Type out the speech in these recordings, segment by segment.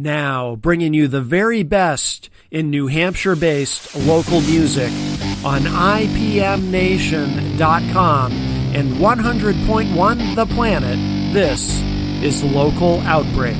Now, bringing you the very best in New Hampshire-based local music on IPMNation.com and 100.1 The Planet, this is Local Outbreak.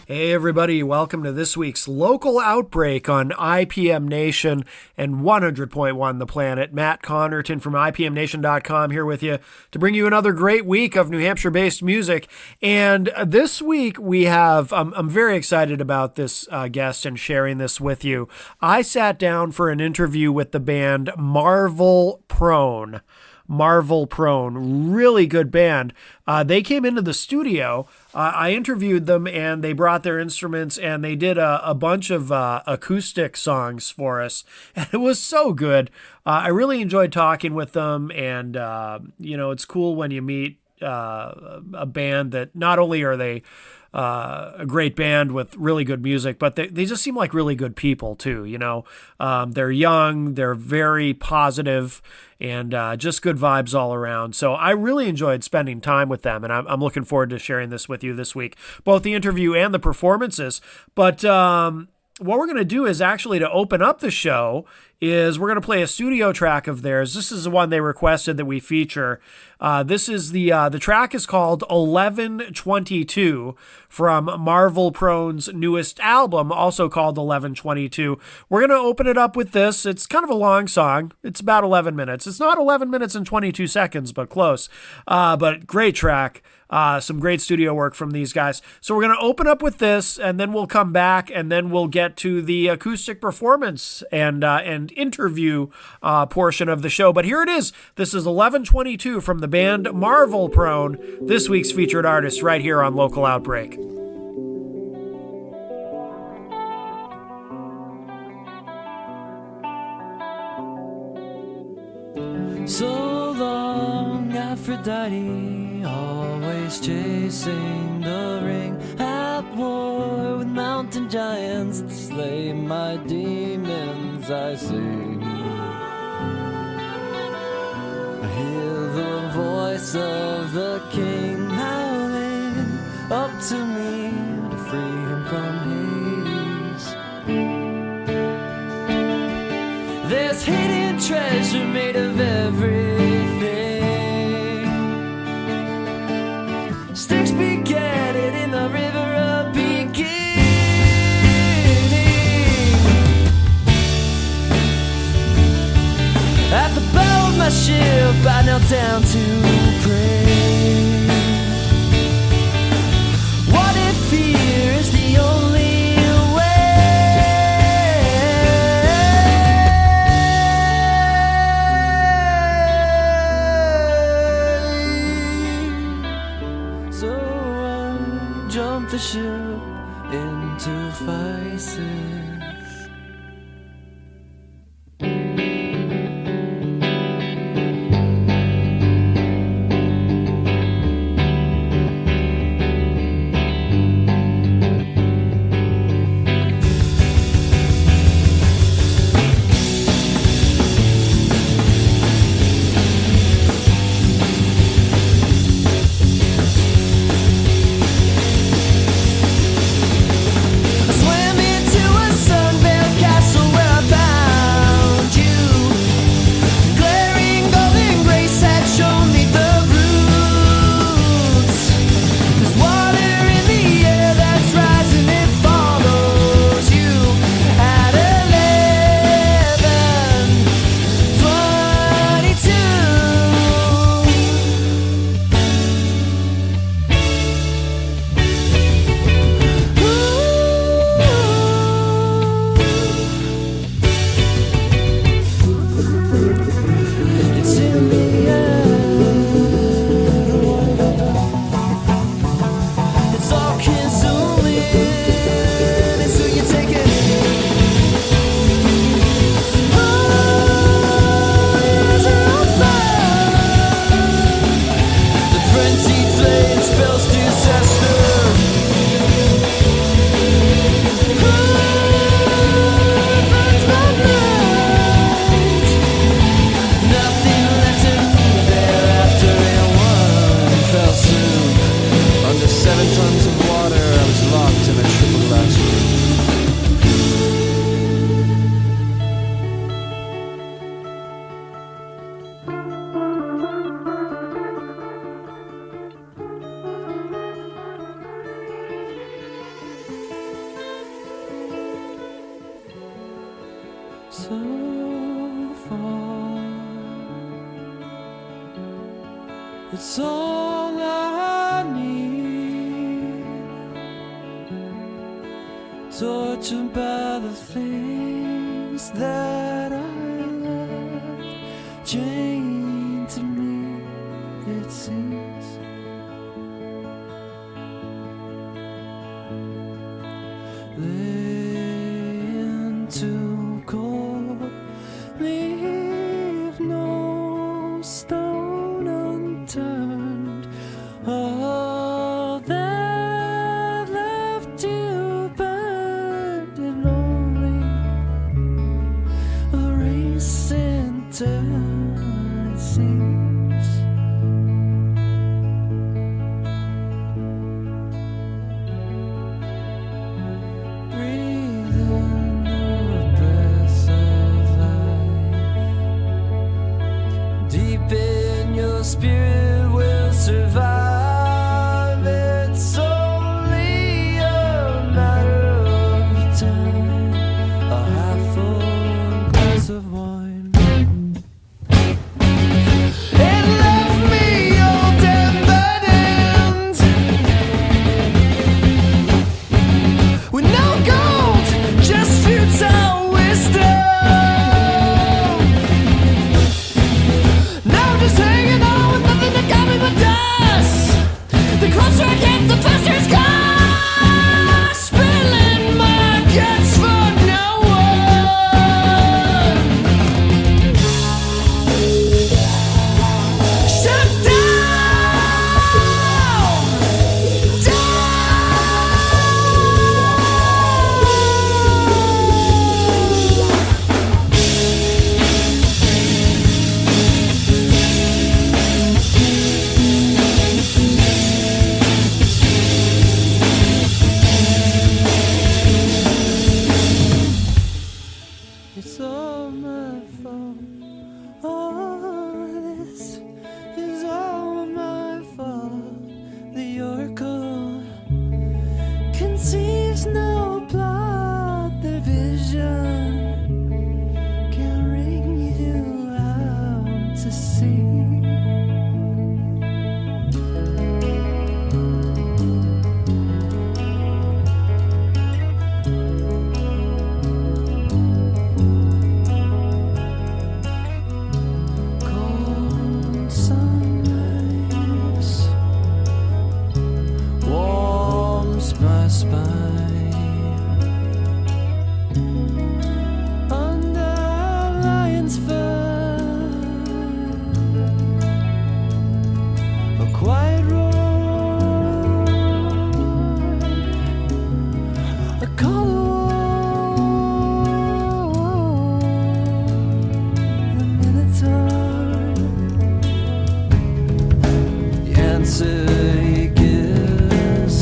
Hey everybody, welcome to this week's Local Outbreak on IPM Nation and 100.1 The Planet. Matt Connerton from IPMNation.com here with you to bring you another great week of New Hampshire-based music. And this week we have, I'm very excited about this guest and sharing this with you. I sat down for an interview with the band Marvel Prone. Really good band. They came into the studio. I interviewed them and they brought their instruments and they did a bunch of acoustic songs for us. And it was so good. I really enjoyed talking with them. And, it's cool when you meet a band that not only are they a great band with really good music, but they just seem like really good people too. They're young, they're very positive, and just good vibes all around. So I really enjoyed spending time with them, and I'm looking forward to sharing this with you this week, both the interview and the performances. But what we're going to do is actually to open up the show is we're going to play a studio track of theirs. This is the one they requested that we feature. This is the track is called 1122 from Marvel Prone's newest album, also called 1122. We're going to open it up with this. It's kind of a long song. It's about 11 minutes. It's not 11 minutes and 22 seconds, but close. But great track. Some great studio work from these guys. So we're going to open up with this, and then we'll come back, and then we'll get to the acoustic performance and interview portion of the show. But here it is. This is 1122 from the band Marvel Prone, this week's featured artist right here on Local Outbreak. So long, Aphrodite, always chasing the ring, at war with mountain giants to slay my demons. I sing, I hear the voice of the king howling up to me to free him from Hades. There's hidden treasure made of everything. Sticks begetted in the river of beginning. At the bow of my ship I knelt down to pray. What if fear is the only the ship into vices? Swam into a sun so far. It's all I need. Tortured by the things that I love, chained to me, it seems. Laying too cold, leave no stone unturned. All that left you burned, and only a racing turn, it seems. Breathing the breath of life deep in your spirit will survive. It's only a matter of time. A half full glass of wine. It left me old and burdened, with no gold, just futile wisdom. Now I'm just hanging on with nothing that got me but dust. The closer I get, the faster it's gone. Spilling my guts for no one. Shut down, it's all my fault. All this is all my fault. The oracle conceives no plot. The vision can ring you out to sea. Cold sunrise warms my spine. Under lion's fur, a quiet roar, a color war, the minotaur. The answer he gives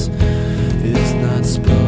is not spoken.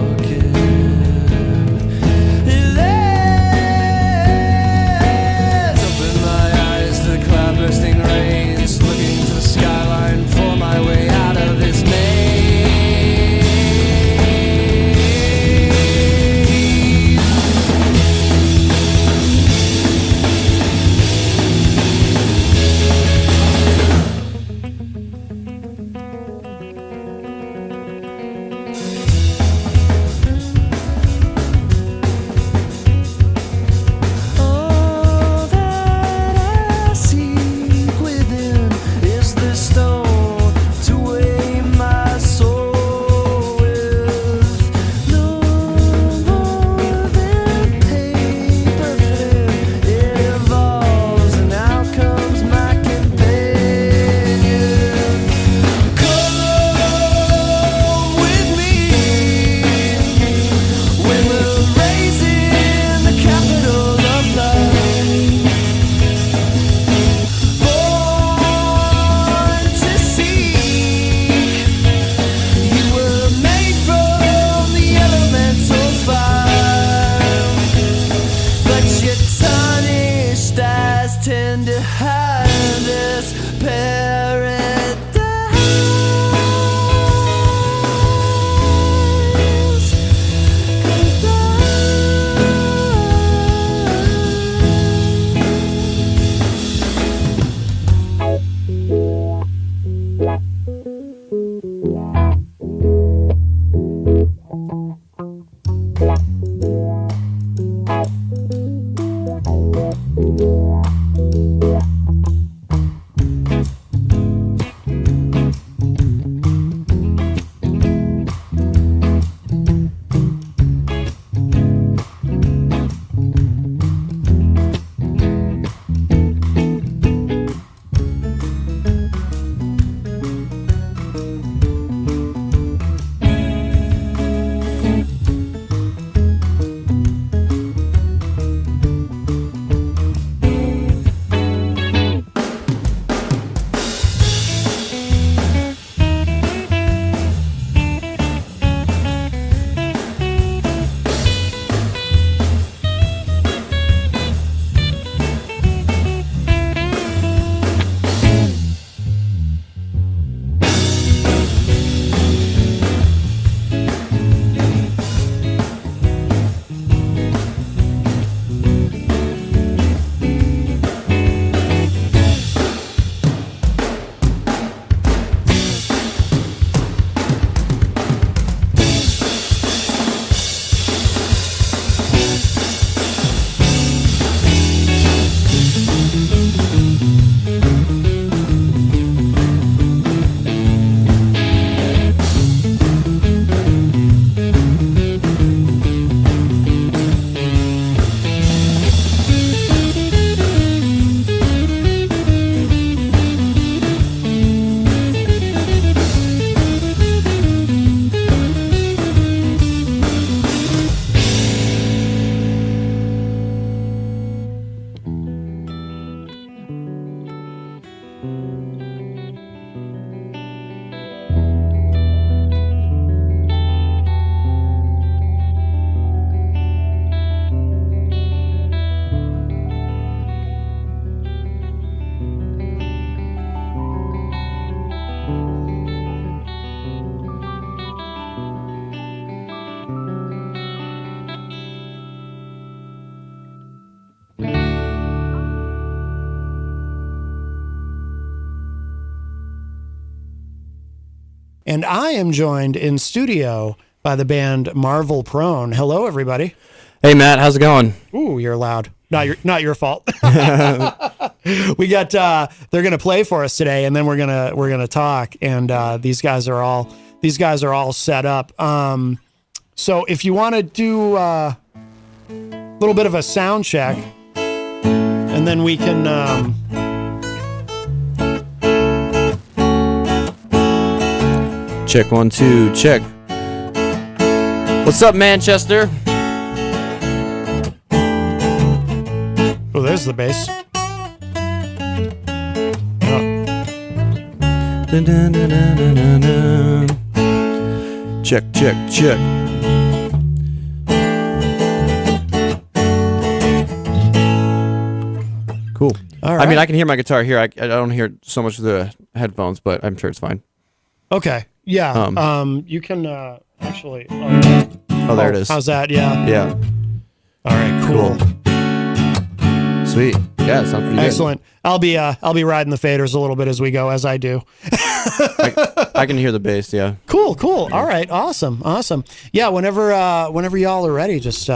and I am joined in studio by the band Marvel Prone. Hello, everybody. Hey, Matt, how's it going? Ooh, you're loud. Not your fault. We got they're gonna play for us today, and then we're gonna talk. And these guys are all set up. So if you want to do a little bit of a sound check, and then we can. Check 1, 2, check. What's up, Manchester? Oh, there's the bass. Oh. Dun, dun, dun, dun, dun, dun, dun. Check, check, check. Cool. All right. I mean, I can hear my guitar here. I don't hear it so much through the headphones, but I'm sure it's fine. Okay. Yeah. You can actually. Oh, there it is. How's that? Yeah. Yeah. All right. Cool. Sweet. Yeah, it sounds pretty Excellent. I'll be riding the faders a little bit as we go, as I do. I can hear the bass. Yeah. Cool. All right. Awesome. Yeah. Whenever y'all are ready, just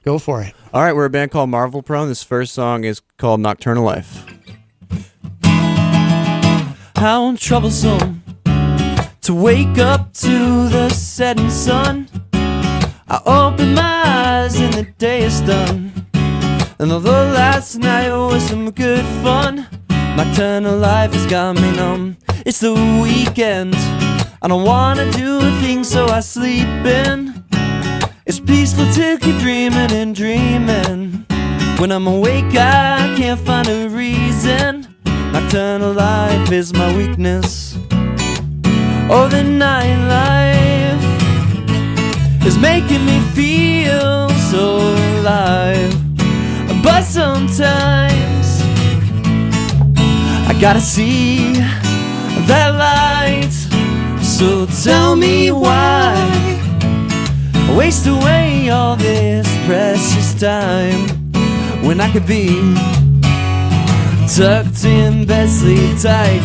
go for it. All right, we're a band called Marvel Prone. This first song is called Nocturnal Life. How troublesome to wake up to the setting sun. I open my eyes and the day is done. And although last night was some good fun, nocturnal life has got me numb. It's the weekend, I don't wanna do a thing, so I sleep in. It's peaceful to keep dreaming and dreaming. When I'm awake I can't find a reason. Nocturnal life is my weakness. Oh, the nightlife is making me feel so alive. But sometimes I gotta see that light. So tell me why I waste away all this precious time when I could be tucked in bed, sleep tight.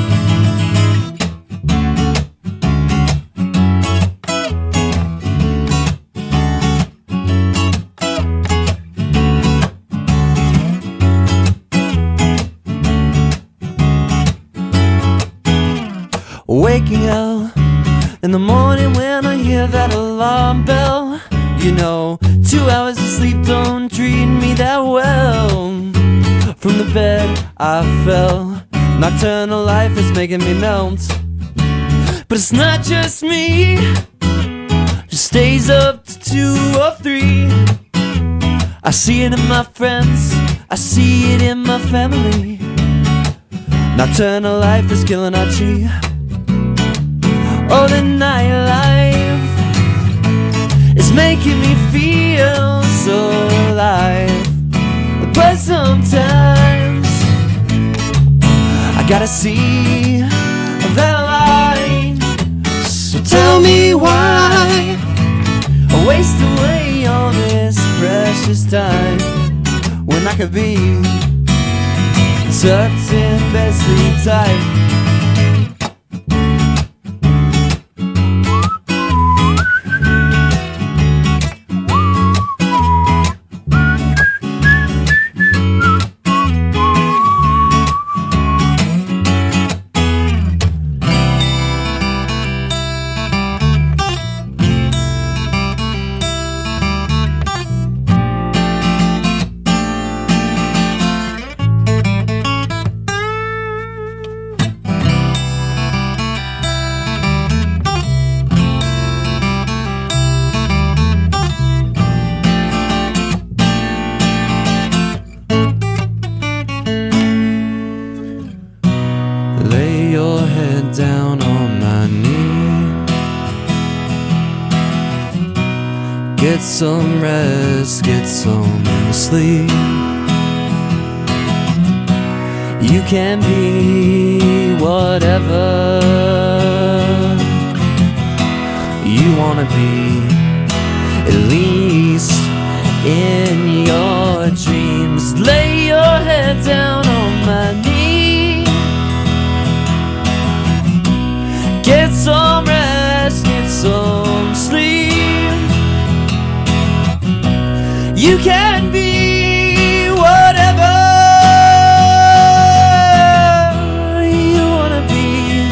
Waking up in the morning when I hear that alarm bell. You know, 2 hours of sleep don't treat me that well. From the bed I fell. Nocturnal life is making me melt. But it's not just me, just stays up to 2 or 3. I see it in my friends, I see it in my family. Nocturnal life is killing our chi. Oh, the nightlife is making me feel so alive. But sometimes I gotta see that light. So tell me why I waste away all this precious time when I could be tucked in bed, sleep tight. Lay your head down on my knee. Get some rest, get some sleep. You can be whatever you wanna be, at least in your dreams. Lay your head down on my knee. Get some rest. some sleep. You can be whatever you wanna be,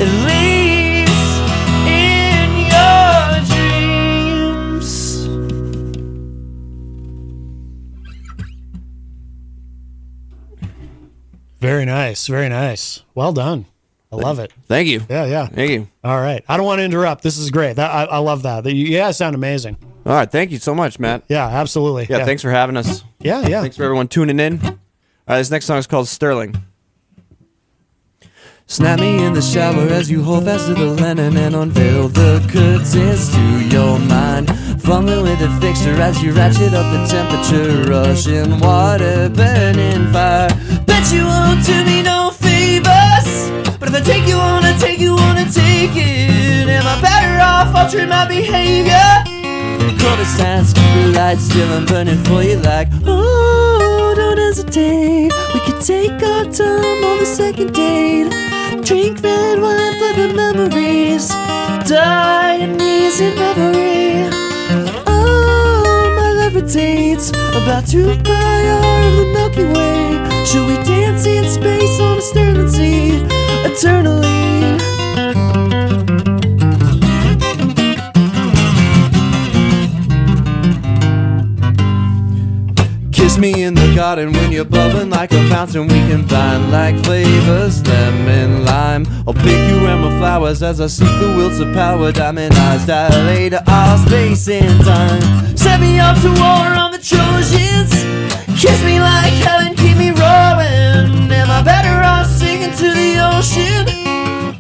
at least in your dreams. Very nice. Very nice. Well done. I love it. Thank you. Yeah. Thank you. All right. I don't want to interrupt. This is great. I love that. You guys sound amazing. All right. Thank you so much, Matt. Yeah, absolutely. Yeah, thanks for having us. Yeah. Thanks for everyone tuning in. All right, this next song is called Sterling. Snap me in the shower as you hold fast to the linen and unveil the curtains to your mind. Fumbling with the fixture as you ratchet up the temperature, rushing water, burning fire. Bet you won't do me no favors, but if I take you on, I take you on and take it. Am I better off altering my behavior? Cover signs, keep the lights still and burning for you like, oh, don't hesitate. We could take our time on the second date. Drink red wine for the memories, die an easy reverie. Oh, my love rotates about to fire of the Milky Way. Should we dance in space on a sterling sea eternally? Kiss me in the garden when you're bubbling like a fountain. We combine like flavors, lemon, lime. I'll pick you emerald flowers as I seek the wills of power. Diamond eyes dilate all space and time. Set me up to war on the Trojans. Kiss me like hell and keep me roaring. Am I better off singing to the ocean?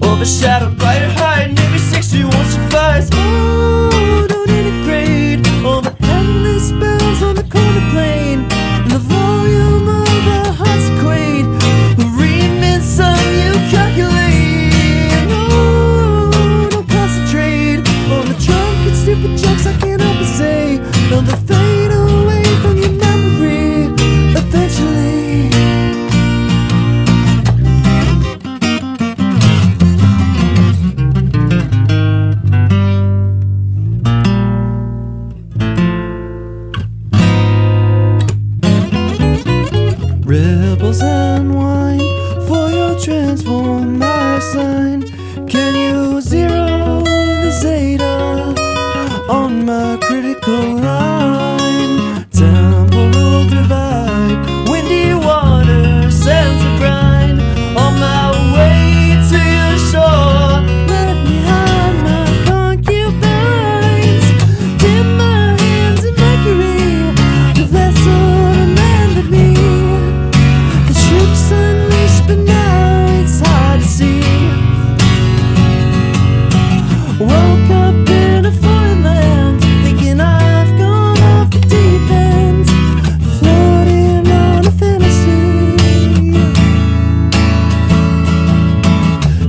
Overshadowed by your height and every 60 won't suffice. Oh, don't integrate all the endless bells on the corner plane. The volume of our hearts equate. Remit sum you calculate. No, don't concentrate on the drunk and stupid jokes I can't help but say. They'll fade away from your memory eventually. Ripples and wine for your transformer sign. Can you zero the zeta on my critical line? Temporal divide, windy water, sands of brine. On my way to your shore, let me hide my concubines. Dip my hands in mercury, the vessel demanded me. The ship's unleashed, but now it's hard to see. Woke up in a foreign land, thinking I've gone off the deep end, floating on a fantasy.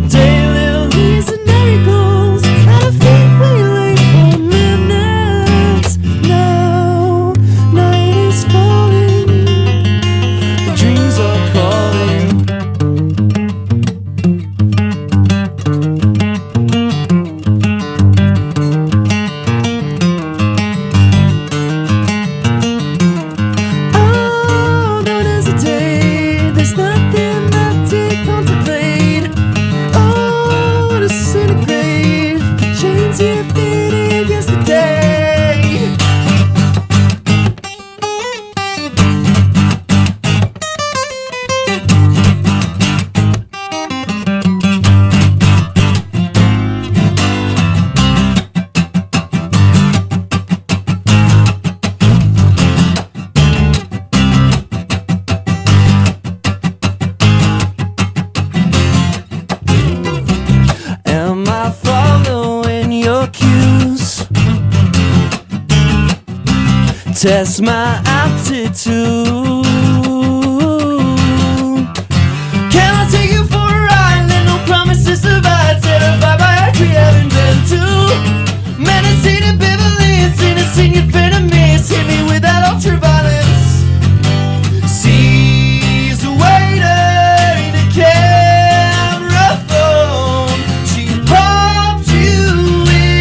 Daylilies and marigolds at a feet way late for minutes. Now night is falling, dreams are calling. Oh, don't hesitate. There's nothing left to contemplate. Oh, disintegrate the chains you fitted yesterday. Am I following your cues? Test my aptitude. Can I take you for a ride? Let no promises survive. Terrified by our we haven't been to. Menacing ambivalence, innocent yet venomous. Hit me with that ultraviolence. Seas waiting to camera phone. She popped you in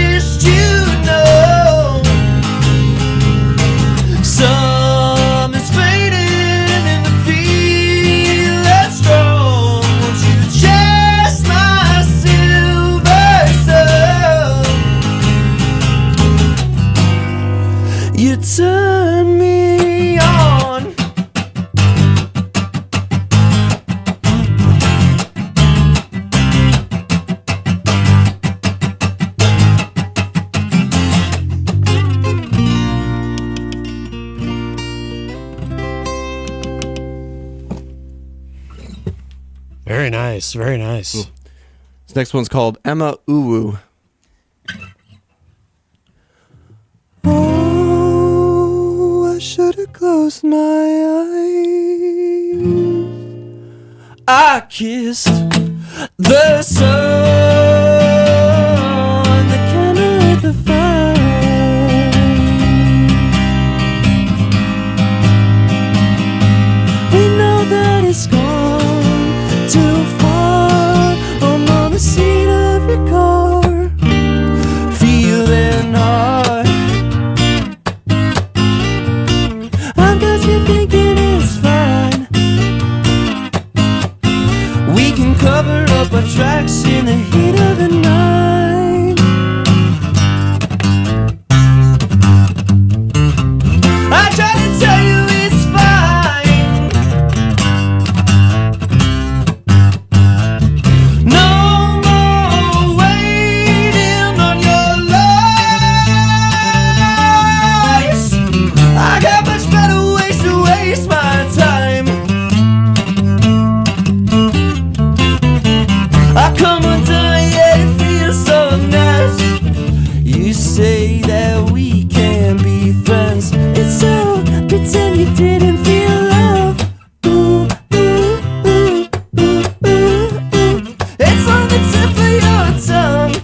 turn me on. Very nice. Very nice. This next one's called Emma Uwu. Oh, I should have closed my eyes. I kissed the sun that can't hurt the fire. We know that it's gone too far. I'm on the seat of your car, feeling hard. I've got you thinking it's fine. We can cover up our tracks in the heat of the night. I tried to tell you it's fine. No more waiting on your lies. I got much better ways to waste my time. I come undone, yet it feels so nice. You say that we can be friends. It's so pretend you didn't feel love. Ooh, ooh, ooh, ooh, ooh, ooh. It's on the tip of your tongue.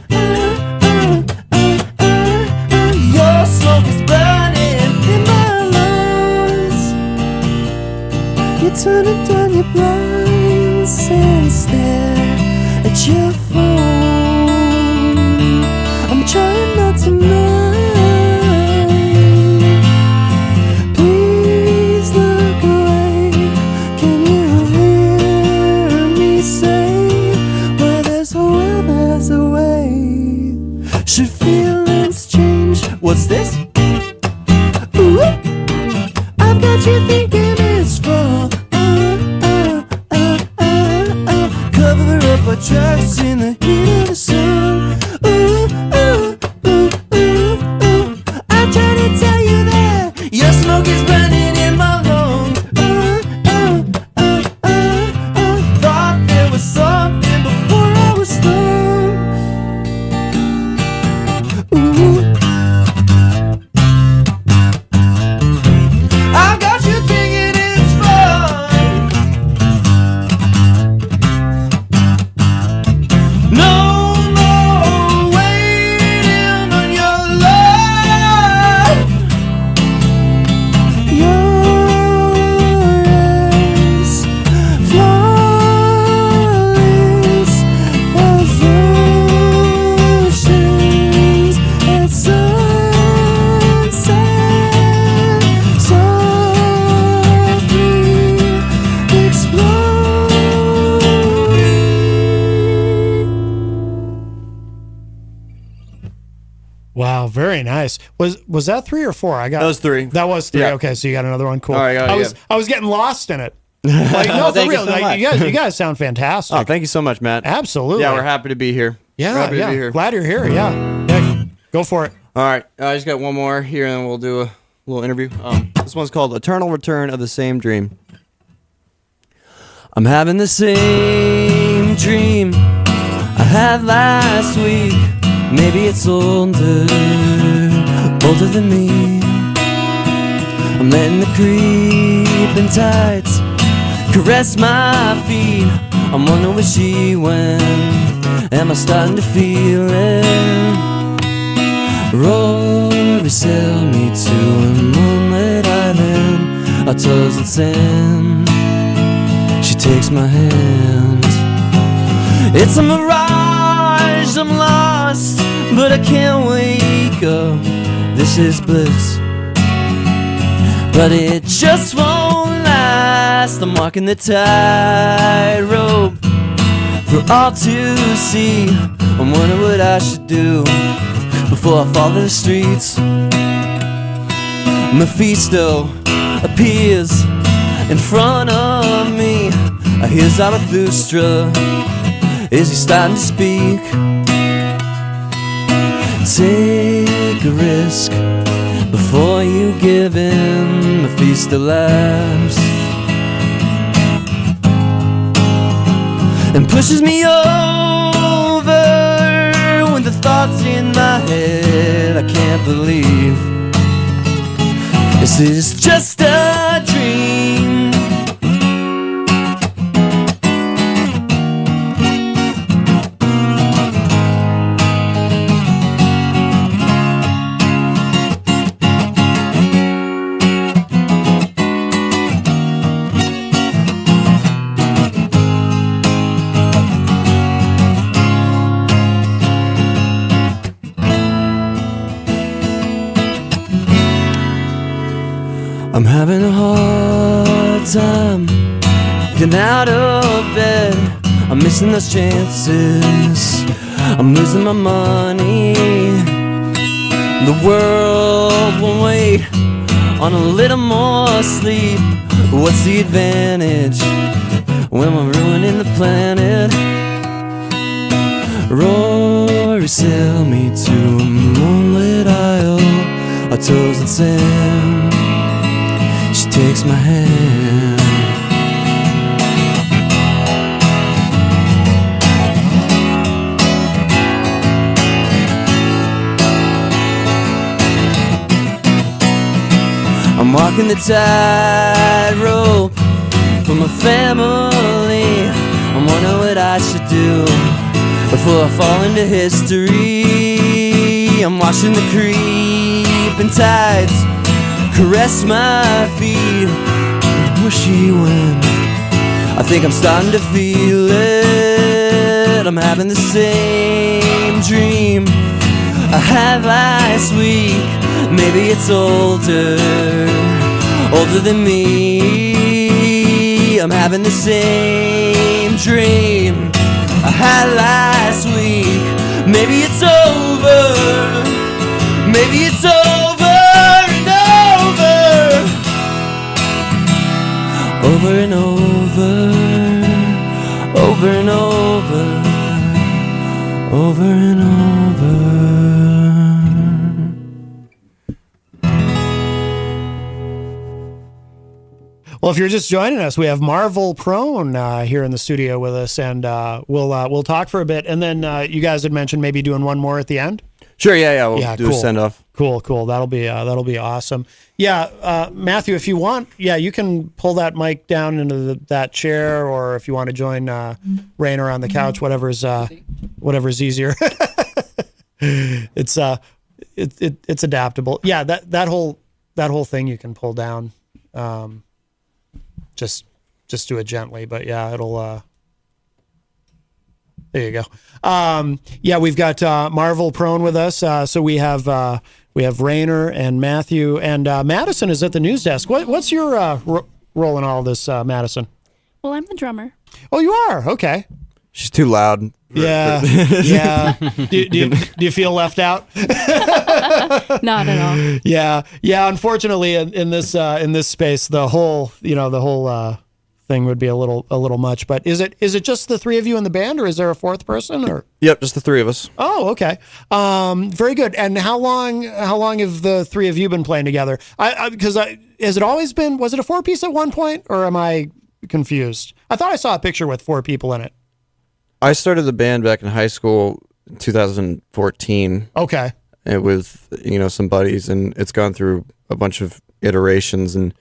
Your smoke is burning in my lungs. You turn it down your blinds and stare at your phone. I'm trying not to mind. Please look away. Can you hear me say, where there's a will, there's a way. Should feelings change? What's this? Ooh, I've got you thinking it's fall. Cover up our tracks in the heat of the sun. Ooh, ooh, ooh, ooh, ooh. I try to tell you that your smoke is burning in my lungs. Thought there was something before I was done. Ooh. I got you thinking it's fun. No more waiting on your love. Your eyes, flawless as oceans at sunset, softly exploding. Wow, very nice. Was that 3 or 4? I got That was 3. That was 3. Yeah. Okay, so you got another one. Cool. All right, I was getting lost in it. Like, no, for Thank you real. so Like, much. you guys sound fantastic. Oh, thank you so much, Matt. Absolutely. Yeah, we're happy to be here. Yeah, We're happy yeah. to be here. Glad you're here. Yeah, go for it. All right, I just got one more here, and then we'll do a little interview. This one's called Eternal Return of the Same Dream. I'm having the same dream I had last week. Maybe it's older than me. I'm letting the creeping tides caress my feet. I'm wondering where she went. Am I starting to feel it? Rory sail me to a moonlit island, our toes in sand. She takes my hand. It's a mirage, I'm lost, but I can't wake up. This is bliss, but it just won't last. I'm walking the tightrope for all to see. I'm wondering what I should do before I fall to the streets. Mephisto appears in front of me. I hear Zarathustra. Is he starting to speak? Take a risk before you give in. Mephisto laughs and pushes me over with the thoughts in my head. I can't believe this is just a dream. I'm having a hard time getting out of bed. I'm missing those chances. I'm losing my money. The world will wait on a little more sleep. What's the advantage when we're ruining the planet? Rory, sail me to a moonlit isle, our toes in sand. She takes my hand. I'm walking the tightrope for my family. I'm wondering what I should do before I fall into history. I'm watching the creeping tides caress my feet. Mushy wind, I think I'm starting to feel it. I'm having the same dream I had last week. Maybe it's older than me. I'm having the same dream I had last week. Maybe it's over. Maybe it's over. Over and over, over and over, over and over. Well, if you're just joining us, we have Marvel Prone here in the studio with us, and we'll talk for a bit, and then you guys had mentioned maybe doing one more at the end. Sure, yeah, we'll do a send off. Cool. That'll be awesome. Yeah, Matthew, if you want, you can pull that mic down into that chair, or if you want to join Rainer on the couch, whatever's easier. It's adaptable. Yeah, that whole thing you can pull down. Just do it gently, but yeah, it'll. There you go. We've got Marvel Prone with us. So we have Rainer and Matthew, and Madison is at the news desk. What's your role in all this, Madison? Well, I'm the drummer. Oh, you are? Okay. She's too loud. Yeah. Do you feel left out? Not at all. Yeah. Unfortunately, in this space, the whole thing would be a little much. But is it just the three of you in the band, or is there a fourth person? Or Yep, just the three of us. Oh, okay. Very good. And how long have the three of you been playing together? Because has it always been? Was it a 4-piece at one point, or am I confused? I thought I saw a picture with 4 people in it. I started the band back in high school, 2014. Okay. With some buddies, and it's gone through a bunch of iterations. And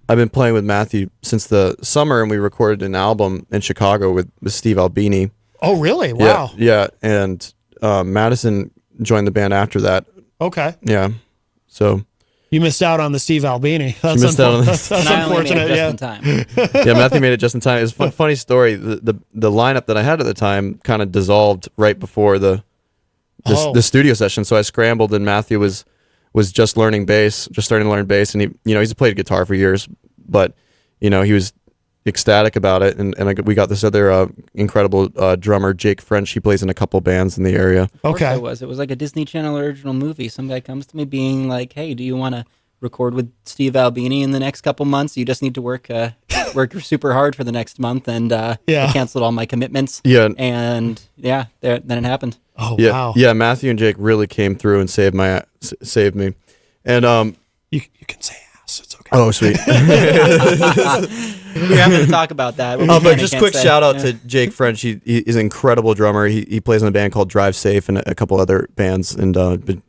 I've been playing with Matthew since the summer, and we recorded an album in Chicago with Steve Albini. Oh, really? Wow. Yeah. And Madison joined the band after that. Okay. Yeah. So you missed out on the Steve Albini. That's that's unfortunate. Just in time. Yeah, Matthew made it just in time. It's a funny story. The lineup that I had at the time kind of dissolved right before the studio session. So I scrambled, and Matthew was just learning bass, just starting to learn bass, and he's played guitar for years, but he was ecstatic about it, and we got this other incredible drummer, Jake French. He plays in a couple bands in the area. Okay. It was like a Disney Channel original movie. Some guy comes to me being like, "Hey, do you want to record with Steve Albini in the next couple months. You just need to work super hard for the next month, and I canceled all my commitments. Yeah, and then it happened. Oh yeah, wow. Yeah, Matthew and Jake really came through and saved me. And you can say ass. It's okay. oh sweet. We're having to talk about that. But just quick shout out to Jake French. He's an incredible drummer. He plays in a band called Drive Safe and a couple other bands. And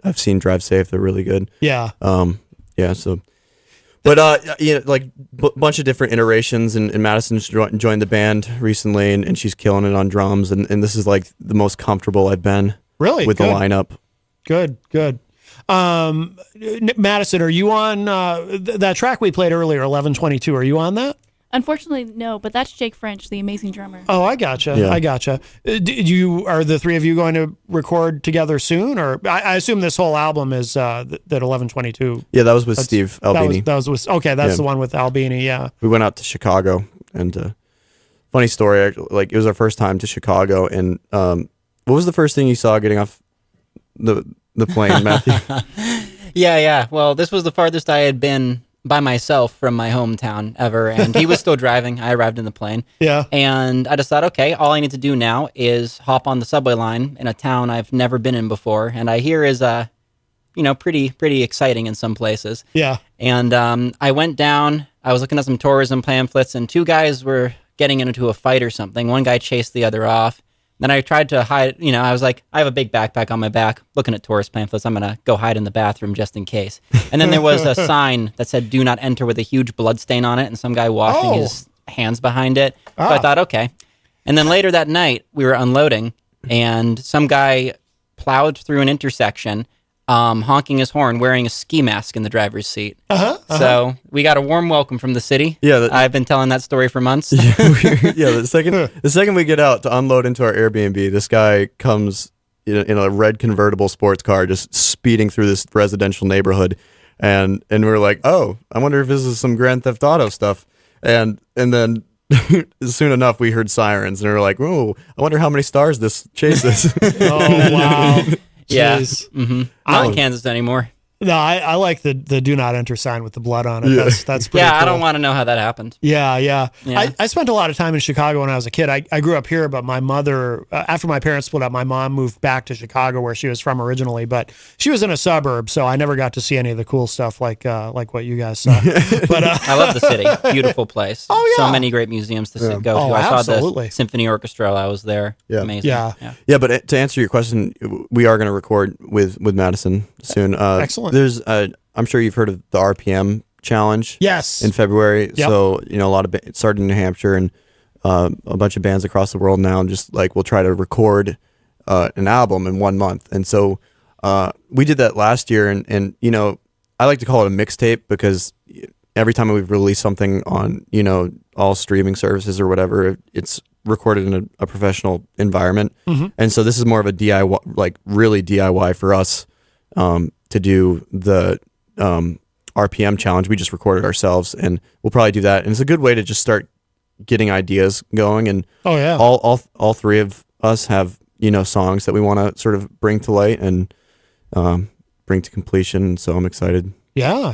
I've seen Drive Safe. They're really good. Yeah. Yeah. So, but like bunch of different iterations. And Madison's joined the band recently, and she's killing it on drums. And this is like the most comfortable I've been. Really? With good. the lineup. Good. Madison, are you on that track we played earlier, 1122? Are you on that? Unfortunately, no, but that's Jake French, the amazing drummer. Oh, I gotcha. Yeah. I gotcha. Are the three of you going to record together soon? Or I assume this whole album is that 1122. Yeah, that was with Steve Albini. That was okay. That's the one with Albini. Yeah. We went out to Chicago, and funny story. Like, it was our first time to Chicago, and what was the first thing you saw getting off the plane, Matthew? Yeah. Well, this was the farthest I had been by myself from my hometown ever, and he was still driving. I arrived in the plane. Yeah. And I decided, okay, all I need to do now is hop on the subway line in a town I've never been in before, and I hear is pretty exciting in some places. Yeah. And I went down. I was looking at some tourism pamphlets, and two guys were getting into a fight or something. One guy chased the other off. Then I tried to hide, I was like, I have a big backpack on my back, looking at tourist pamphlets. I'm going to go hide in the bathroom just in case. And then there was a sign that said, do not enter, with a huge blood stain on it, and some guy washing his hands behind it. So I thought, okay. And then later that night, we were unloading, and some guy plowed through an intersection, honking his horn, wearing a ski mask in the driver's seat. So we got a warm welcome from the city. Yeah, I've been telling that story for months. The second we get out to unload into our Airbnb, this guy comes in a red convertible sports car, just speeding through this residential neighborhood, and we're like, oh, I wonder if this is some Grand Theft Auto stuff, and then. Soon enough, we heard sirens, and we were like, "Oh, I wonder how many stars this chases." Oh wow. Yeah. Jeez. Mm-hmm. Not in Kansas anymore. No, I like the do not enter sign with the blood on it. Yeah. That's pretty Yeah, cool. I don't want to know how that happened. Yeah. I spent a lot of time in Chicago when I was a kid. I grew up here, but my mother, after my parents split up, my mom moved back to Chicago where she was from originally, but she was in a suburb, so I never got to see any of the cool stuff like what you guys saw. But I love the city. Beautiful place. Oh, yeah. So many great museums to go to. Oh, I saw absolutely. the Symphony Orchestra while I was there. Yeah. Amazing. Yeah. But to answer your question, we are going to record with Madison soon. Excellent. There's I'm sure you've heard of the RPM challenge. Yes. In February. Yep. So, a lot of it started in New Hampshire, and a bunch of bands across the world now, and just like we'll try to record an album in 1 month. And so we did that last year, and I like to call it a mixtape because every time we've released something on, all streaming services or whatever, it's recorded in a professional environment. Mm-hmm. And so this is more of a DIY, like really DIY for us to do the RPM challenge. We just recorded ourselves, and we'll probably do that. And it's a good way to just start getting ideas going. And all three of us have songs that we want to sort of bring to light and bring to completion. So I'm excited. Yeah.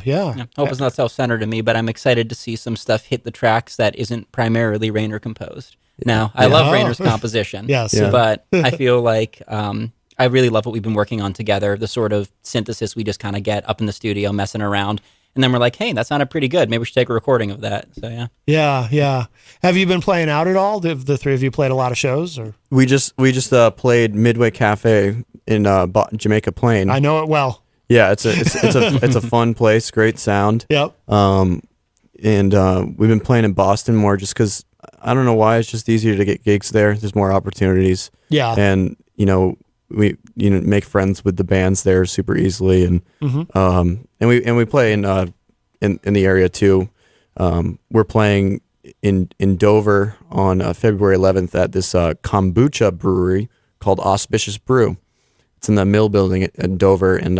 Hope it's not self-centered to me, but I'm excited to see some stuff hit the tracks that isn't primarily Rainer composed. Now, I love Rainer's composition, Yes. but I feel like I really love what we've been working on together, the sort of synthesis we just kind of get up in the studio messing around. And then we're like, hey, that sounded pretty good. Maybe we should take a recording of that. So, yeah. Yeah. Have you been playing out at all? Have the three of you played a lot of shows? Or We just played Midway Cafe in Jamaica Plain. I know it well. Yeah, it's a fun place, great sound. Yep. And we've been playing in Boston more just because I don't know why, it's just easier to get gigs there. There's more opportunities. Yeah. And we make friends with the bands there super easily, and and we play in the area too. We're playing in Dover on February 11th at this kombucha brewery called Auspicious Brew. It's in the Mill Building at Dover, and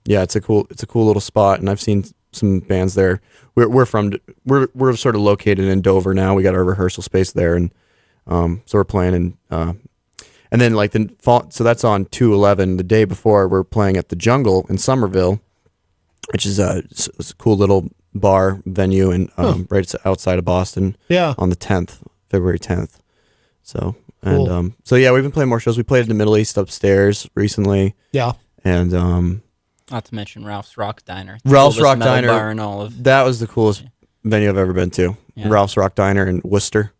yeah, it's a cool little spot. And I've seen some bands there. We're sort of located in Dover now. We got our rehearsal space there, and so we're playing and then like the fall. So that's on 2/11. The day before, we're playing at the Jungle in Somerville, which is it's a cool little bar venue and right outside of Boston. Yeah. On the 10th, February 10th. So and Cool. so yeah, we've been playing more shows. We played in the Middle East upstairs recently, Yeah. and Not to mention Ralph's Rock Diner. Ralph's Coolest Rock metal Diner. bar in all of. that was the coolest venue I've ever been to. Yeah. Ralph's Rock Diner in Worcester.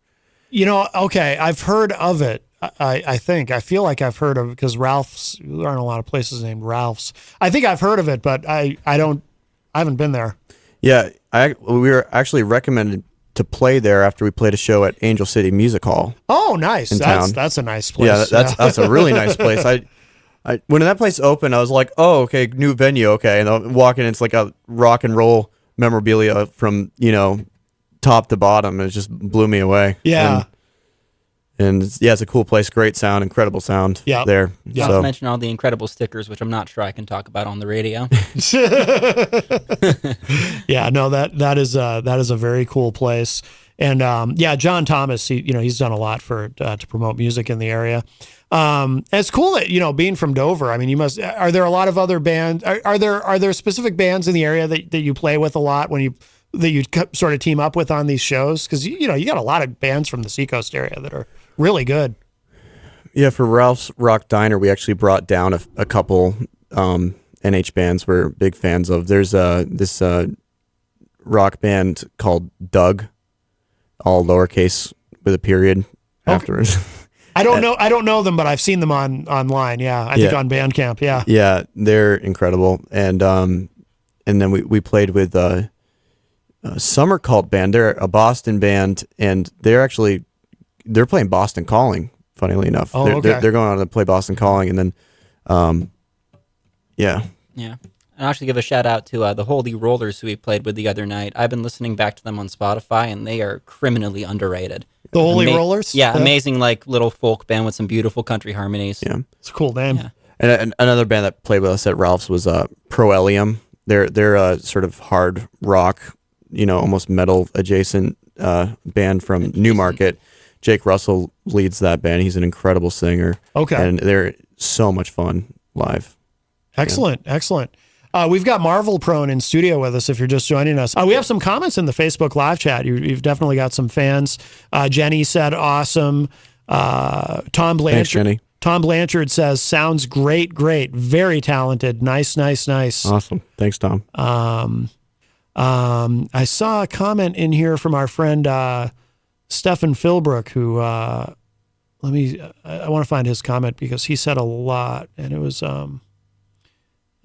You know, okay, I've heard of it. I think I feel like I've heard of it because Ralph's. There aren't a lot of places named Ralph's. I think I've heard of it, but I haven't been there. Yeah, we were actually recommended to play there after we played a show at Angel City Music Hall. Oh, nice. In That's town. that's a nice place. Yeah, that's a really nice place. I when that place opened, I was like, oh, okay, new venue, okay. And I'm walking, it's like a rock and roll memorabilia from top to bottom. It just blew me away. Yeah. And yeah, it's a cool place, great sound, incredible sound there. Not to So mention all the incredible stickers, which I'm not sure I can talk about on the radio. Yeah, no, that is a very cool place. And yeah, John Thomas, he's done a lot for to promote music in the area. And it's cool that being from Dover. I mean, are there a lot of other bands? Are there specific bands in the area that you play with a lot that you sort of team up with on these shows? Because you got a lot of bands from the Seacoast area that are really good. yeah, for Ralph's Rock Diner, we actually brought down a couple NH bands we're big fans of. There's this rock band called Doug, all lowercase with a period afterwards. I don't know them, but I've seen them online. Yeah, I think on Bandcamp. Yeah. Yeah, they're incredible. And then we played with Summer Cult Band. They're a Boston band, and they're playing Boston Calling. Funnily enough, Oh, they're, okay. they're going on to play Boston Calling, and then yeah. Yeah. And I'll actually give a shout out to the Holy Rollers who we played with the other night. I've been listening back to them on Spotify, and they are criminally underrated. The Holy Rollers? Yeah, amazing little folk band with some beautiful country harmonies. Yeah. It's a cool name. Yeah. And another band that played with us at Ralph's was Proelium. They're a sort of hard rock, almost metal adjacent band from Newmarket. Jake Russell leads that band. He's an incredible singer. Okay. And they're so much fun live. Excellent. We've got Marvel Prone in studio with us if you're just joining us. We have some comments in the Facebook live chat. You've definitely got some fans. Jenny said, awesome. Tom Blanchard. Thanks, Jenny. Tom Blanchard says, sounds great. Very talented. Nice. Awesome. Thanks, Tom. I saw a comment in here from our friend Stefan Philbrook, who I want to find his comment because he said a lot, and it was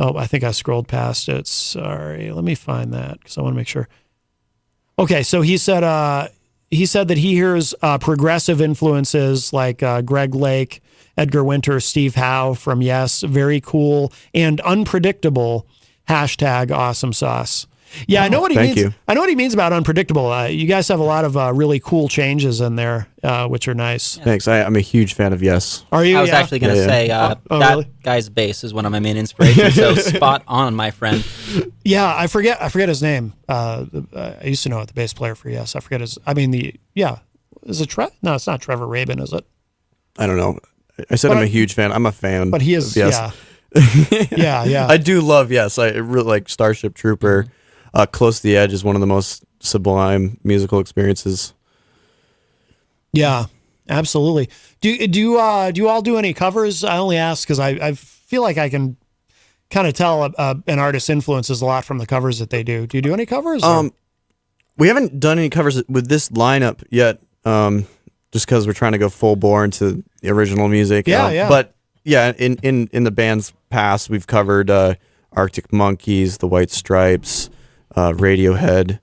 I think I scrolled past it. Sorry, let me find that because I want to make sure. Okay, so he said that he hears progressive influences like Greg Lake, Edgar Winter, Steve Howe from Yes, very cool and unpredictable. #awesome sauce. Yeah, I know what he thank means. you. I know what he means about unpredictable. You guys have a lot of really cool changes in there, which are nice. Thanks. I'm a huge fan of Yes. Are you? I was actually going to Yeah, say Oh, that really? guy's bass is one of my main inspirations. So spot on, my friend. Yeah, I forget his name. I used to know the bass player for Yes. I forget his. I mean is it No, it's not Trevor Rabin, is it? I don't know. I said I'm a huge fan. I'm a fan. But he is. of Yes. Yeah. I do love Yes. I really like Starship Trooper. Close to the Edge is one of the most sublime musical experiences. Yeah, absolutely. Do you all do any covers? I only ask because I feel like I can kind of tell an artist influences a lot from the covers that they do. Do you do any covers? or- We haven't done any covers with this lineup yet, just because we're trying to go full bore into the original music. Yeah. But yeah, in the band's past, we've covered Arctic Monkeys, The White Stripes, Radiohead,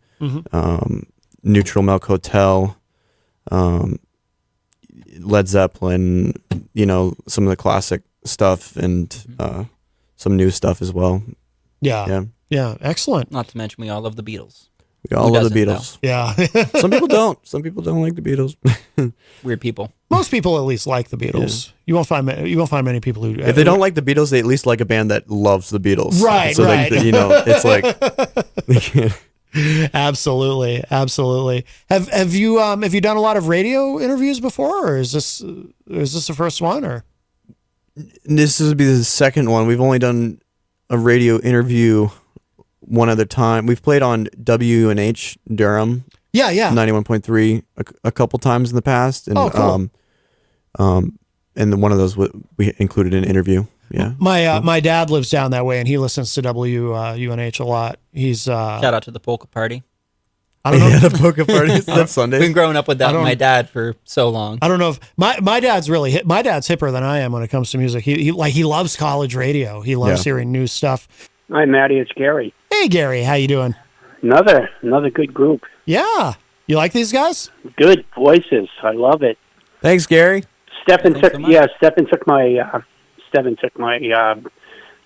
Neutral Milk Hotel, Led Zeppelin, some of the classic stuff and some new stuff as well. Yeah. Excellent. Not to mention we all love the Beatles. We all Who love the doesn't, Beatles. Yeah. Some people don't. Some people don't like the Beatles. Weird people. Most people at least like the Beatles. You won't find many people who. If they don't like the Beatles, they at least like a band that loves the Beatles. Right, So right. it's like they can't. Absolutely. Have you done a lot of radio interviews before, or is this the first one? Or This would be the second one. We've only done a radio interview one other time. We've played on WNH Durham Yeah, yeah. 91.3 a couple times in the past, and Oh, cool. And then one of those we included an interview. Yeah, My dad lives down that way, and he listens to UNH a lot. He's Shout out to the polka party. I don't know. yeah, the polka parties. That's Been Sunday. growing up with that with my dad for so long. I don't know if my dad's really hip. My dad's hipper than I am when it comes to music. He loves college radio. He loves hearing new stuff. Hi, Maddie. It's Gary. Hey, Gary, how you doing? Another good group. Yeah, you like these guys? Good voices. I love it. Thanks, Gary. Stefan Thanks took so much. Stefan took my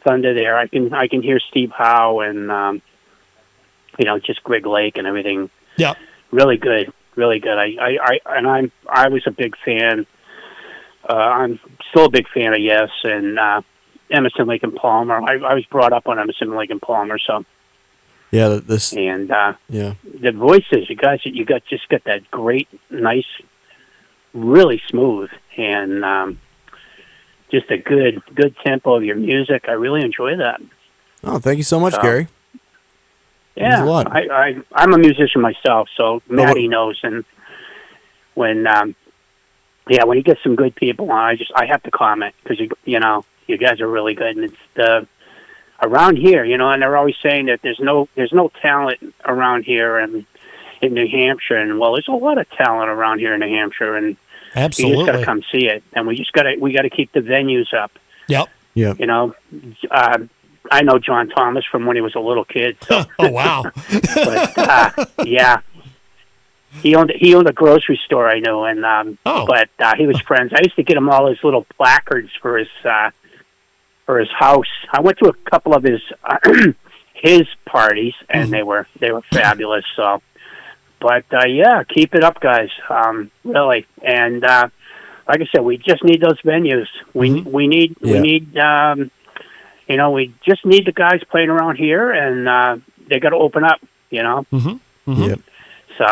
thunder there. I can hear Steve Howe and just Greg Lake and everything. Yeah. Really good. I was a big fan. I'm still a big fan of Yes and Emerson, Lake and Palmer. I was brought up on Emerson, Lake and Palmer, so Yeah, the voices you got that great, nice, really smooth and just a good tempo of your music. I really enjoy that. Oh, thank you so much, Gary. Yeah, Means a lot. I'm a musician myself, so Maddie knows. And when you get some good people on, I have to comment because you guys are really good, and it's around here, and they're always saying that there's no talent around here and in New Hampshire, and well, there's a lot of talent around here in New Hampshire, and Absolutely. you just got to come see it, and we got to keep the venues up. Yep. Yeah. I know John Thomas from when he was a little kid. So. Oh wow. But yeah, he owned a grocery store. I know, and but he was friends. I used to get him all his little placards for his house. I went to a couple of his his parties, and they were fabulous. So, but yeah, keep it up, guys. Really, and like I said, we just need those venues. We need. We just need the guys playing around here, and they got to open up, Yep. So,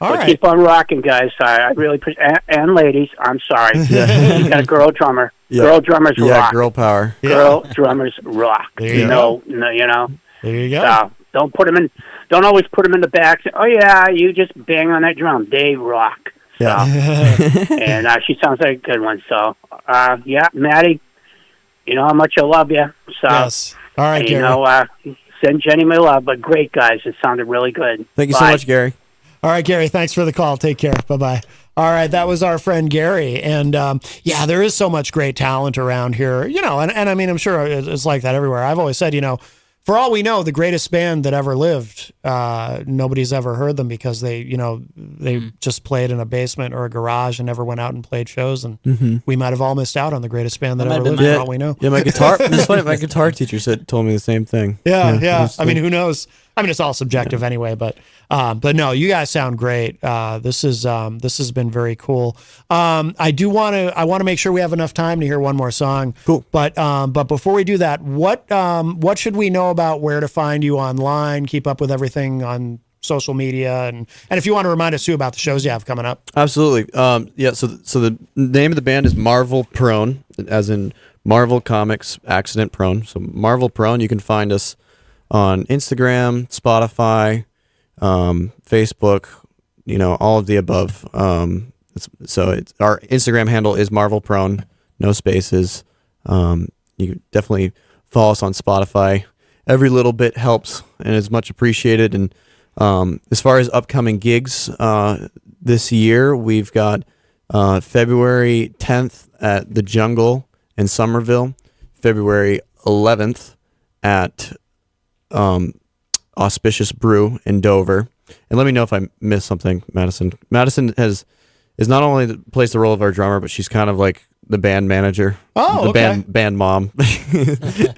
All right. keep on rocking, guys. I really appreciate and ladies. I'm sorry. You got a girl drummer. Yeah. Girl drummers rock. Girl power. Girl drummers rock. There you go. No. There you go. So don't put them in. Don't always put them in the back. Say, oh yeah, you just bang on that drum. They rock. Yeah. And she sounds like a good one. So yeah, Maddie. You know how much I love you. So, Yes. All right, Gary. Send Jenny my love. But great, guys. It sounded really good. Thank you so Bye. much, Gary. All right, Gary. Thanks for the call. Take care. Bye-bye. All right, that was our friend Gary, and yeah, there is so much great talent around here, and I mean, I'm sure it's like that everywhere. I've always said, for all we know, the greatest band that ever lived, nobody's ever heard them because they just played in a basement or a garage and never went out and played shows, and we might have all missed out on the greatest band that That ever might have lived. been For all we know. Yeah, my guitar. It's funny. My guitar teacher told me the same thing. Yeah. it's I mean, like- who knows? I mean, it's all subjective anyway, but no, you guys sound great. This has been very cool. I want to make sure we have enough time to hear one more song. Cool. But before we do that, what should we know about where to find you online? Keep up with everything on social media, and if you want to remind us too about the shows you have coming up. Absolutely. Yeah. So the name of the band is Marvel Prone, as in Marvel Comics Accident Prone. So Marvel Prone. You can find us on Instagram, Spotify, Facebook, all of the above. It's our Instagram handle is Marvel Prone, no spaces. You can definitely follow us on Spotify. Every little bit helps and is much appreciated. And as far as upcoming gigs this year, we've got February 10th at the Jungle in Somerville, February 11th at Auspicious Brew in Dover. And let me know if I missed something, Madison. Madison is not only plays the role of our drummer, but she's kind of like the band manager. Oh, the okay. band mom.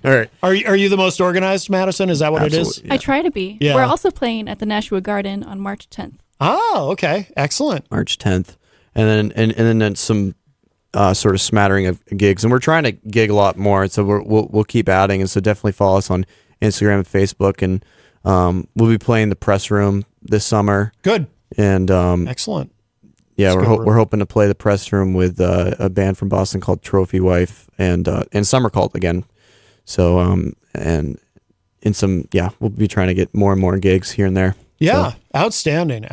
All right. Are you the most organized, Madison? Is that what it is? Absolutely. I try to be. Yeah. We're also playing at the Nashua Garden on March 10th. Oh, okay, excellent. March 10th, and then some sort of smattering of gigs, and we're trying to gig a lot more. So we'll keep adding, and so definitely follow us on Instagram and Facebook, and we'll be playing the Press Room this summer. Good, And excellent. yeah, Let's go. we're hoping to play the Press Room with a band from Boston called Trophy Wife and Summer Cult again. So and we'll be trying to get more and more gigs here and there. Yeah, So, outstanding.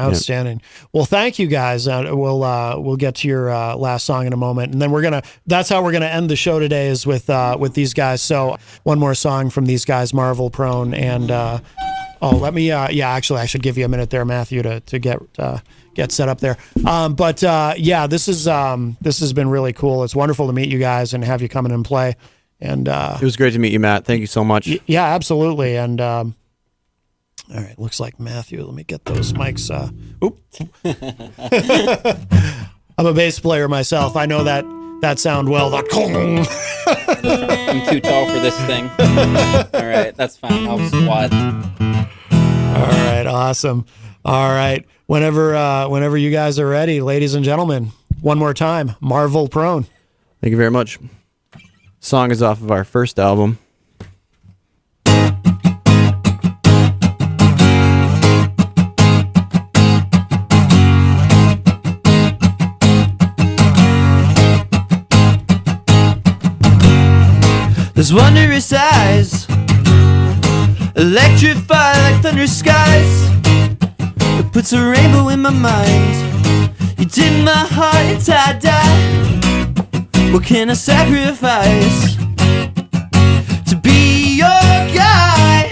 Well, thank you guys. We'll get to your last song in a moment, and then that's how we're gonna end the show today is with these guys. So one more song from these guys, Marvel Prone, and let me actually I should give you a minute there, Matthew, to get set up there. This has been really cool. It's wonderful to meet you guys and have you come in and play. And it was great to meet you, Matt. Thank you so much. Yeah, absolutely. And all right, looks like Matthew. Let me get those mics. I'm a bass player myself. I know that sound well. I'm too tall for this thing. All right, that's fine. I'll squat. All right, awesome. All right, whenever you guys are ready, ladies and gentlemen, one more time, Marvel Prone. Thank you very much. Song is off of our first album. Those wondrous eyes, electrify like thunder skies. It puts a rainbow in my mind. You did my heart until I die. What can I sacrifice to be your guy?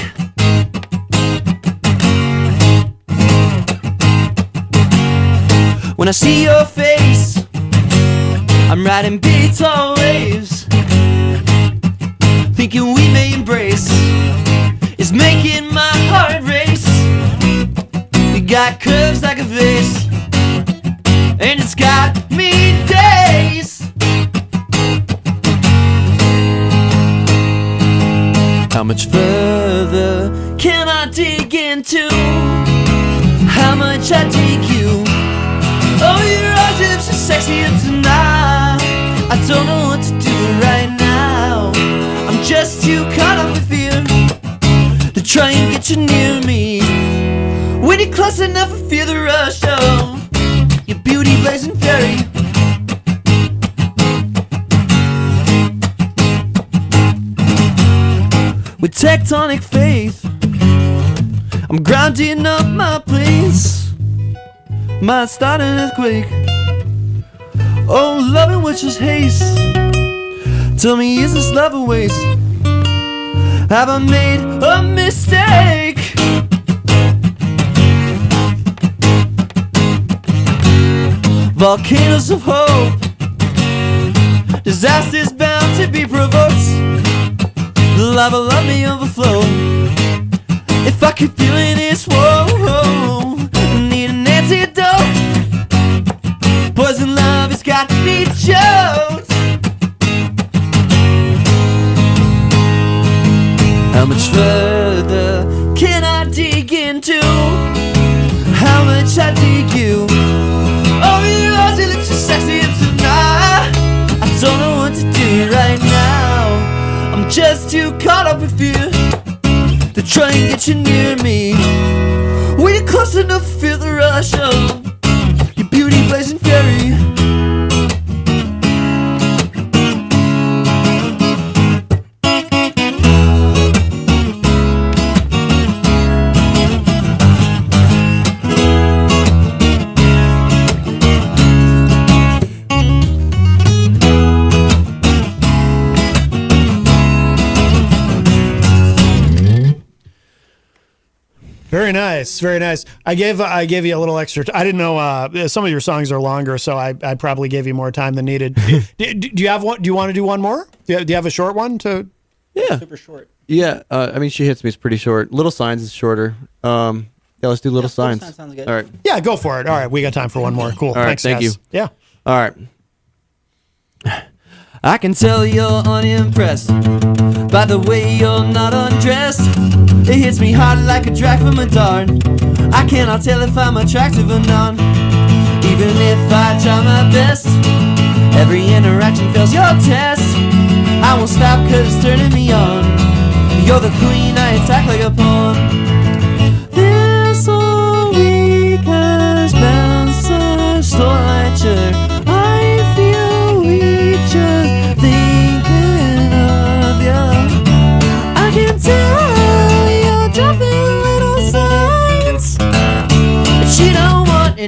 When I see your face, I'm riding big tall waves, thinking we may embrace is making my heart race. You got curves like a vase, and it's got me days. How much further can I dig into how much I dig you? Oh, your eyes lips are sexier tonight. I don't know what to do right now. I'm just too caught up with fear to try and get you near me. When you're close enough, I feel the rush of your beauty blazing fairy. With tectonic faith, I'm grounding up my place. Might start an earthquake. Oh, loving which is haste. Tell me, is this love a waste? Have I made a mistake? Volcanoes of hope, disasters bound to be provoked. The lava love me overflow. If I keep feeling this, whoa, need an antidote. Poison love has got me choked. How much further can I dig into how much I dig you? Oh, your eyes, your lips are sexy tonight. I don't know what to do right now. I'm just too caught up with fear to try and get you near me. When you're close enough, feel the rush of your beauty blazing fairy. Very nice, very nice. I gave you a little extra. I didn't know some of your songs are longer, so I probably gave you more time than needed. Do you have one? Do you want to do one more? Do you have a short one to? Yeah, super short. Yeah, I mean, She Hits Me is pretty short. Little Signs is shorter. Yeah, let's do Little Signs. Little Signs sounds good. All right. Yeah, go for it. All right, we got time for one more. Cool. All right, Thanks, thank guys. you. Yeah. All right. I can tell you're unimpressed by the way you're not undressed. It hits me hard like a drag from a dart. I cannot tell if I'm attractive or not. Even if I try my best, every interaction fails your test. I won't stop cause it's turning me on. You're the queen, I attack like a pawn. This whole week has been such torture. I feel weak just thinking of you. I can tell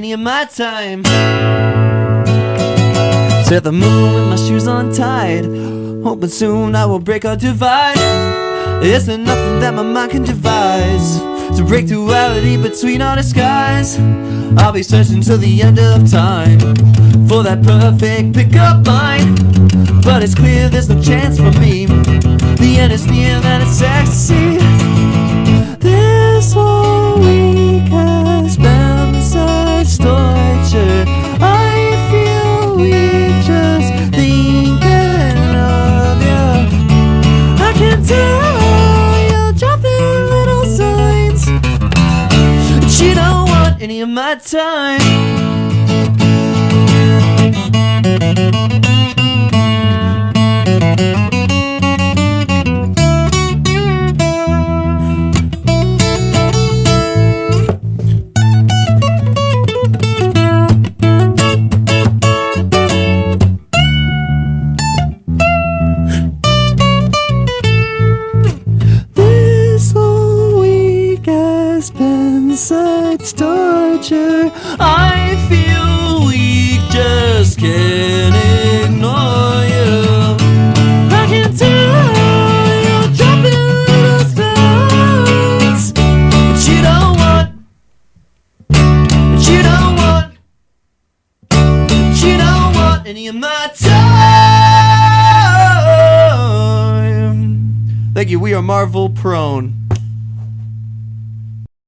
any of my time. Stare at the moon with my shoes untied, hoping soon I will break our divide. Is there nothing that my mind can devise to break duality between our skies? I'll be searching till the end of time for that perfect pickup line, but it's clear there's no chance for me. The end is near, that it's ecstasy. This whole week has been such torture. I feel weak just thinking of you. I can tell you're dropping little signs, but you don't want any of my time. Such torture, I feel weak, just can't ignore you. I can tell you're dropping little stones, but you don't want, but you don't want, but you don't want any of my time. Thank you, we are Marvel Prone.